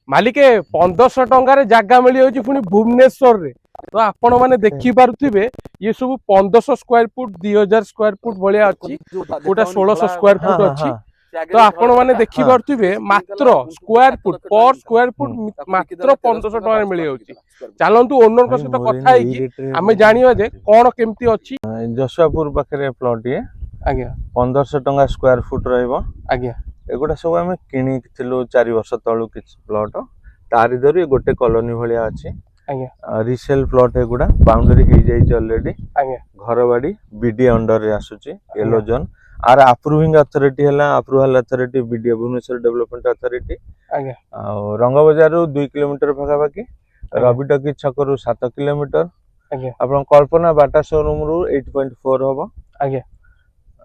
ମାଲିକେ 1500 ଟଙ୍କାରେ ଜାଗା ମିଳିଯାଉଛି ପୁଣି ଭୁବନେଶ୍ୱରରେ। ତ ଆପଣ ମାନେ ଦେଖି ପାରୁଥିବେ ଇଏ ସବୁ 1500 ସ୍କ୍ୱାର ଫୁଟ 2000 ସ୍କ୍ୱାର ଫୁଟ ଭଳିଆ ଅଛି, କୋଉଟା 1600 ସ୍କ୍ୱାର ଫୁଟ ଅଛି। ତ ଆପଣ ମାନେ ଦେଖି ପାରୁଥିବେ ମାତ୍ର ସ୍କ୍ୱାର ଫୁଟ पर स्क्वायर फुट मात्र 1500 टका मिल जाଉଛି। ଚାଲନ୍ତୁ ଓନରଙ୍କ ସହିତ କଥା ହେଇକି ଆମେ ଜାଣିବା ଯେ କଣ କେମିତି ଅଛି। ଯଶୁଆପୁର ପାଖରେ ପ୍ଲଟ ଇଏ ଆଜ୍ଞା 1500 ଟଙ୍କା ସ୍କ୍ୱାର ଫୁଟ ରହିବ। ଆଜ୍ଞା ଏଗୁଡ଼ା ସବୁ ଆମେ କିଣିଥିଲୁ 4 ବର୍ଷ ତଳୁ କିଛି ପ୍ଲଟ, ତାରି ଧରି ଗୋଟେ କଲୋନି ଭଳିଆ ଅଛି। ଆଜ୍ଞା ରିସେଲ ପ୍ଲଟ ଏଗୁଡ଼ା ବାଉଣ୍ଡରୀ ହେଇଯାଇଛି ଅଲରେଡି। ଆଜ୍ଞା ଘର ବାଡ଼ି ବିଡି अंडर रे आସୁଛି येलो जोन। आर अप्रूविंग अथॉरिटी है approval authority BDA Bhubaneswar development authority. आज्ञा रंग बजार 2 किलोमीटर पाखापाखि, रविटकी छकरू 7 किलोमीटर। आज्ञा आप कल्पना बाटा शोरूम रु 8.4 हम। आज्ञा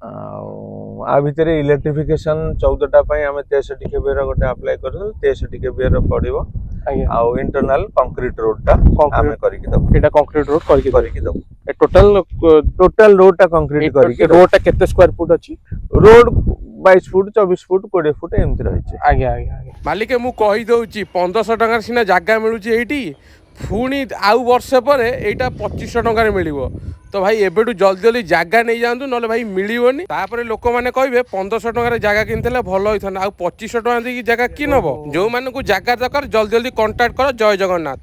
आ भितर इलेक्ट्रिफिकेशन 14टा आम 63 केबी गोटे अप्लाई कर 63 केबी पड़ो। आज्ञा आउ इंटरनल कंक्रीट रोडटा आमे करके दबो। एटा कंक्रीट रोड करके दबो। टोटल रोडटा कंक्रीट करके रोडटा केते स्क्वायर फुट अछि? रोड 22 फुट 24 फुट 20 फुट एमती रही। आज्ञा आज्ञा मालिक मु कहि दउची 1500 टका सिना जागा मिलुची एठी, पुणी आउ वर्ष पर एटा 2500 टका मिलिबो। तो भाई एबेटू जल्दी जल्दी जागा नहीं जातु ना भाई मिलनी। तापर लोक मैंने कहे 1500 टकर जागा किनते भल होता आ 2500 टका जगह कि नब। जो मानू जागा दरकार जल्दी जल्दी कंटाक्ट कर। जय जगन्नाथ।